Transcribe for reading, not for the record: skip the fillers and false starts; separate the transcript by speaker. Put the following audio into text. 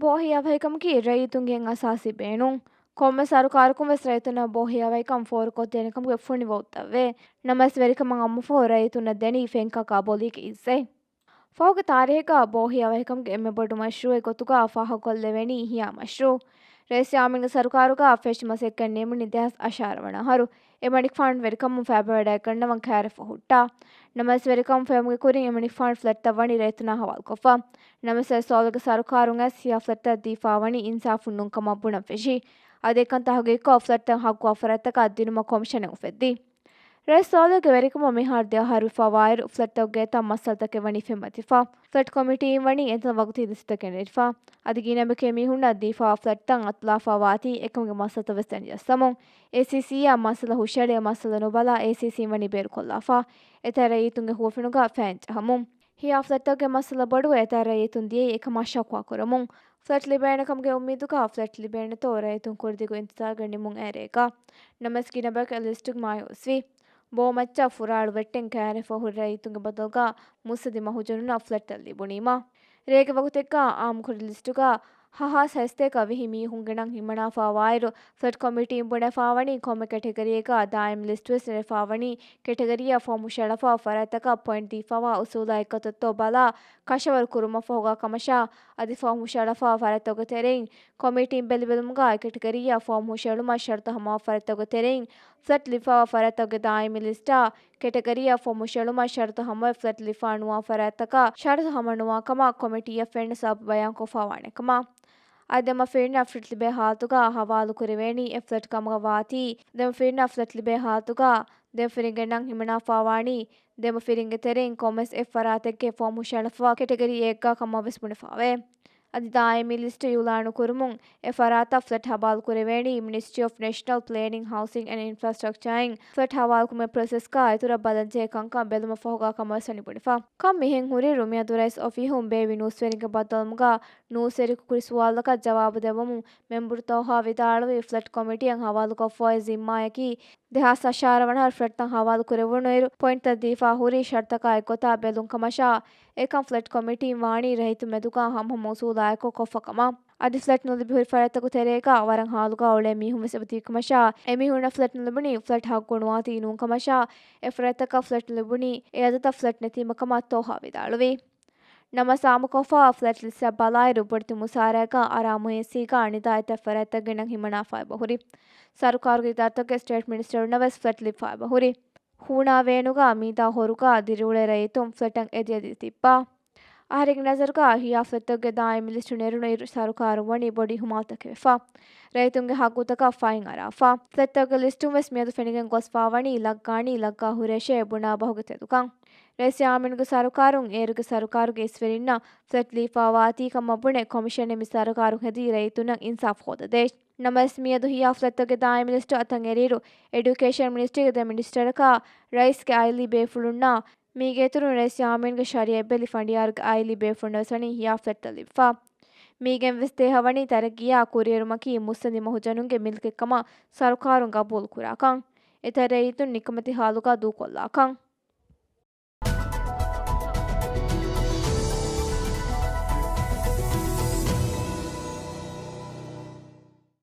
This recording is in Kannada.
Speaker 1: ಬೋಹಿಯ ವೈಕಂಕಿ ರೈತುಂಗೆ ಅಸಾಸಿ ಬೇಣು ಕೊಮ್ಮೆ ಸರುಕಾರಕುಂ ವೆಸ್ ರೈತನ ಬೋಹಿಯ ವೈಕಂ ಫೋರ್ ಕೊತ್ತೇನಕಂಗೆ ಫುಣಿ ವೌತ್ತವೆ ನಮಸ್ ವೆರಿಕಮಂ ಅಮ್ಮ ಫೋ ರೈತುನ ದೆನಿ ಫೆಂಕಕ ಬೋಲಿಗೆ ಇಸ್ಸೆ ಫೋಗ ತಾರೀಖ ಬೋಹಿಯ ವೈಕಂಗೆ ಎಮ್ಮೆ ಬೊಡು ಮಶ್ರೂಎ ಗೊತ್ತುಗ ಫಾಹ ಕೊಲ್ಲೆವೆನಿ ಹಿಯಾ ಮಶ್ರೂ ರೇಸ್ ಯಾಮಿಂಗ ಸರುಕಾರುಗ ಫೆಶ್ ಮಸೆಕ್ಕನ್ ನೇಮುನಿ ದೆಹಸ್ ಅಶಾರವಣ ಹರು ಎಮಣಿಕ್ ಫಾಂಡ್ ವೆರಿಕಮ್ ಫೆಬ್ರವರಿ ಕಣ್ಣವಂ ಕ್ಯಾರೆಫ ಹುಟ್ಟಾ ನಮಸ್ ವೆರಿಕಮ್ ಫೆಮ್ಗೆ ಕುರಿ ಎಮಣಿಕ್ ಫಾಂಡ್ ಫ್ಲೆಟ್ ವಣಿ ರೈತನ ಹವಾಲ್ ಕೊಫಾ ನಮಸ್ ಸೋಲಗ ಸರುಕಾರುಂ ಎಸ್ ಹಿಯಾ ಫ್ಲೆಟ್ ದೀಫಾ ವಣಿ ಇನ್ಸಾಫುನ್ ನುಂಕಮ ಬುಣ ಫೆಶಿ ಅದೇಕಂತ ಹಗೆ ಕೋ ಫ್ಲೆಟ್ ಹಕ್ಕು ಅಫರತ್ತಕ ದಿನುಮ ಕಾಮಿಷನ್ ಉಫೆದ್ದಿ ರೇಸ್ ಸೋಲಗೆ ವೆರಿಕಮ ಮಿಹಾರ್ ದೆ ಹರು ಫವಾಯಿರ್ ಫ್ಲೆಟ್ ಗೆ ತಮ್ಮ ಮಸಲ್ತಕೆ ವಣಿ ಫೆಮ್ಮತಿಫಾ ಫ್ಲೆಟ್ ಕಮಿಟಿ ವಣಿ ಎಂತ ವಗತಿ ದಿಸ್ತಕೆ ನೆರಿಫಾ ಅದಿಗಿನಬಕೆ ಮಿಹುಣ್ಣ ದೀಫಾ ಫ್ಲೆಟ್ ತಂ ಅತ್ಲಾಫಾ ವಾತಿ ಎಕಂಗೆ ಮಸಲ್ತ ವೆಸ್ತನ್ ಯಸ್ಸಮುಂ ಎಸಿಸಿಯ ಮಸಲ ಹುಷಳೆ ಮಸಲ ನುಬಲ ಎಸಿಸಿ ವಣಿ ಬೇರು ಕೊಲ್ಲಾಫಾ ಎತರ ಈತುಂಗೆ ಹೂಫಿನುಗ ಫ್ಯಾಂಚ್ ಹಮುಂ ಹಿಯಾ ಫ್ಲೆಟ್ಗೆ ಮಸಲ ಬಡುವ ಎತರ ಈತುನ್ ದಿಯೆ ಏಕಮ ಶಕ್ವಾ ಕೊರಮುಂ ಫ್ಲೆಟ್ ಲಿಬೇಣಕಂಗೆ ಉಮ್ಮೀದುಗ ಫ್ಲೆಟ್ ಲಿಬೇಣ ತೋ ರೈತುನ್ ಕುರ್ದಿಗು ಇಂತಜಾರ್ ಗಣ್ಣಿಮುಂ ಏರೇಗ ನಮಸ್ಕಿನಬಕ ಲಿಸ್ಟುಗ್ ಮಾಯೋಸ್ವಿ ಬೋ ಮಚ್ಚ ಫುರಾಳು ವೆಟ್ಟೆನ್ ಕ್ಯಾರೆಫ ಹುರ್ ರೈತುಂಗೆ ಬದಲ್ಗ ಮುಸದಿ ಮಹುಜನುನ ಫ್ಲೆಟ್ ಅಲ್ಲಿ ಬುಣೀಮಾ ರೇಗೆ ವಗುತೆಕ್ಕ ಆಮ್ ಕುರಿ ಲಿಸ್ಟುಗ ಹಹಾಸ್ ಹೆಸ್ತೇಕ ವಿಹಿ ಮೀಹುಂಗೆಣಂ ಹಿಮಣಾಫಾ ವಾಯಿರು ಫ್ಲೆಟ್ ಕಮಿಟಿ ಬುಣೆಫಾವಣಿ ಕೊಮ್ಮೆ ಕೆಟಗರಿಯೇಗ ದಾಯಿಮ್ ಲಿಸ್ಟ್ ವೆಸ್ ನೆರೆಫಾವಣಿ ಕೆಟಗರಿಯ ಫಾಮು ಶಳಫಾ ಫರತಕ ಪಾಯಿಂಟ್ ದೀಫಾವಾ ಉಸೂಲಾ ಎಕ್ಕತೊತ್ತೋ ಬಲಾ ಕಶವರ್ ಕುರುಮಫಹುಗ ಕಮಶಾ ಅದಿ ಫಾಮು ಶಳಫಾ ಫರತೊಗ ತೆರೆಯಿನ್ ಕಮಿಟಿ ಬೆಲಿಬೆಲುಮುಗ ಕೆಟಗರಿಯ ಫಾಮು ಶಳುಮ ಶರ್ತ ಹಮಾ ಫರತೊಗ ತೆರೆಯಿನ್ ಫ್ಲೆಟ್ ಲಿಫಾವಾ ಫರತೊಗೆ ದಾಯಿಮಿ ಲಿಸ್ಟಾ ಕೆಟಗರಿಯ ಫಾಮು ಶಳುಮ ಶರ್ತ ಹಮ ಫ್ಲೆಟ್ ಲಿಫಾ ನುವಾ ಫರತಕ ಶರ್ತ ಹಮ ನುವಾ ಕಮ ಕಮಿಟಿಯ ಫೆಂಡ್ ಸಬ್ ಬಯಾನ್ ಕೊಫಾವಾಣೆ ಕಮ ಅದೆಮ ಫಿರ್ನ ಫ್ಲೆಟ್ ಲಿಬೆ ಹಾತುಗ ಹವಾಲು ಕುರಿವೇಣಿ ಎ ಫ್ಲೆಟ್ ಕಮಗ ವಾತಿ ದೆಮ ಫಿರ್ನ ಫ್ಲೆಟ್ ಲಿಬೆ ಹಾತುಗ ದೆಮ ಫಿರಿಂಗೆ ನಂ ಹಿಮಣಾ ಫಾವಾಣಿ ದೆಮ ಫಿರಿಂಗೆ ತೆರೆಯಿನ್ ಕೊಮೆಸ್ ಎ ಫರಾತೆಕ್ಕೆ ಫಾಮು ಶಳಫಾ ಕೆಟಗರಿ ಏಗ್ಗಾ ಕಮ ವೆಸ್ ಬುಣೆಫಾವೆ ಅದಿ ದಾಯಿಮಿ ಲಿಸ್ಟ್ ಯುಲಾಣು ಕುರುಮುಂ ಎ ಫರಾತ ಫ್ಲೆಟ್ ಹವಾಲು ಕುರಿವೇಣಿ ministry of national planning housing and ಇನ್ಫ್ರಾಸ್ಟ್ರಕ್ಚರಿಂಗ್ ಫ್ಲೆಟ್ ಹವಾಲು ಕುಮೆ ಪ್ರೊಸೆಸ್ ಕಾ ಐತುರ ಬದಂಜೆ ಕಂಕ ಬೆಲುಮ ಫಹುಗಾ ಕಮ ಸನಿ ಬುಣಿಫಾ ಕಮ್ ಮಿಹೆನ್ ಹುರಿ ರುಮಿಯ ದುರೈಸ್ ಆಫಿಹುಂ ಬೇವಿ ನೂಸ್ವೆನಿಗೆ ಬದಲುಮುಗ ನೂಸೆರಿಕು ಕುರಿ ಸುವಾಲಕ ಜವಾಬು ದೆವಮು ಮೆಂಬುರು ತೋಹಾ ವಿದಾಳುವಿ ಫ್ಲೆಟ್ ಕಮಿಟಿಯಂ ಹವಾಲು ಕೊಫ್ಫಾಯ್ ಜಿಮ್ಮಾಯಕಿ ದೆಹಾಸ ಶಾರವಣ ಫ್ಲೆಟ್ ತಂ ಹವಾಲು ಕುರೆವುಣುಯಿರು ಪಾಯಿಂಟ್ ದೀಫಾ ಹುರಿ ಶರ್ತಕ ಎಕೊತಾ ಬೆಲುಂ ಕಮಶಾ ಏಕಂ ಫ್ಲೆಟ್ ಕಮಿಟಿ ವಾಣಿ ರಹಿತು ಮೆದುಕಾ ಹಮ ಮೌಸೂಲಾಯಕೊ ಕೊಫಕಮ ಅದಿ ಫ್ಲೆಟ್ ನುಲಿಬಿ ಹುರಿ ಫರತಕು ತೆರೇಗ ವರಂ ಹಾಲುಗ ಒಳೆ ಮೀಹುಂ ವೆಸಬತಿ ಕಮಶಾ ಎಮಿಹುಣ ಫ್ಲೆಟ್ ನುಲಿಬುಣಿ ಫ್ಲೆಟ್ ಹಕ್ಕುಣುವಾತಿ ನೂಂ ಕಮಶಾ ಎ ಫರತಕ ಫ್ಲೆಟ್ ನುಲಿಬುಣಿ ಎ ಅದತ ಫ್ಲೆಟ್ ನೆತಿಮಕಮ ತೋಹಾ ವಿದಾಳುವಿ ನಮ್ಮ ಸಾಮುಕೊಫಾ ಫ್ಲೆಟ್ ಲಿಸ್ಟ ಬಲಾಯಿರು ಬಡ್ತಿ ಮುಸಾರಾಗ ಆರಾಮು ಎಸಿಗ ಅಣಿದಾಯತ ಫರತಗೆಣಂ ಹಿಮಣಾ ಫಾಯ್ ಬಹುರಿ ಸರುಕಾರುಗೆ ದತ್ತಗೆ ಸ್ಟೇಟ್ ಮಿನಿಸ್ಟರ್ನ ವೆಸ್ ಫ್ಲೆಟ್ ಲಿಪ್ ಫಾಯ್ ಬಹುರಿ ಹೂಣಾ ವೇಣುಗ ಮೀದಾ ಹೊರುಗ ದಿರುಳೆ ರೈತುಂ ಫ್ಲೆಟಂ ಎದಿಯದಿ ತಿಪ್ಪಾ ಆಹರಿಗೆ ನಜರುಗ ಹಿಯಾ ಫ್ಲೆಟ್ಗೆ ದಾಯಿಮಿ ಲಿಸ್ಟು ನೆರುಣು ಇರು ಸರುಕಾರು ವಣಿ ಬೊಡಿ ಹುಮಾತಕೆ ವೆಫಾ ರೈತುಂಗೆ ಹಕ್ಕುತಕ ಫೈನ್ ಅರಾಫಾ ಫ್ಲೆಟ್ಗೆ ಲಿಸ್ಟು ವೆಸ್ ಮಿಯದು ಫೆಣಿಗೆನ್ ಗೊಸ್ಫಾ ವಣಿ ಲಗ್ಗಾಣಿ ಲಗ್ಗಾ ಹುರೇಶೆ ಬುಣಾ ಬಹುಗೆ ತೆದುಕಂ ರೇಸ್ ಯಾಮಿನುಗೆ ಸರುಕಾರುಂ ಏರುಗೆ ಸರುಕಾರುಗೆ ಇಸ್ವೆರಿನ್ನ ಫ್ಲೆಟ್ ಲೀಫಾ ವಾತಿ ಕಮ್ಮ ಬುಣೆ ಕಾಮಿಷನ್ ಎಮಿ ಸರುಕಾರು ಹೆದಿ ರೈತುನಂ ಇನ್ಸಾಫ್ ಹೋದದೇಶ್ ನಮಸ್ ಮಿಯದು ಹಿಯಾ ಫ್ಲೆಟ್ಗೆ ದಾಯಿಮಿ ಲಿಸ್ಟು ಅತಂ ಎರೀರು ಎಡ್ಯುಕೇಷನ್ ಮಿನಿಸ್ಟ್ರಿಗೆ ದ ಮಿನಿಸ್ಟರ್ಕ ರೈಸ್ಗೆ ಐಲಿ ಬೇಫುಳುನ್ನ ಮೀಗೆತುರು ರೇಸ್ ಯಾಮಿನ್ಗೆ ಶರಿಯ ಬೆಲಿ ಫಂಡಿಯಾರ್ಗೆ ಐಲಿ ಬೇಫುಂಡವಸಣಿ ಹಿಯಾ ಫ್ಲೆಟ್ ಲಿಫಾ ಮೀಗೆನ್ ವೆಸ್ ದೇಹವಣಿ ತರಗಿಯಾ ಕುರಿಯರುಮಕಿ ಮುಸ್ಸದಿ ಮಹುಜನುಂಗೆ ಮಿಲ್ಕೆಕ್ಕಮ ಸರುಕಾರುಂ ಗಬೂಲ್ ಕುರಾಕಂ ಎತರ ರೈತುನ್ ನಿಕಮತಿ ಹಾಲುಗ ದೂ ಕೊಲ್ಲಾಕಂ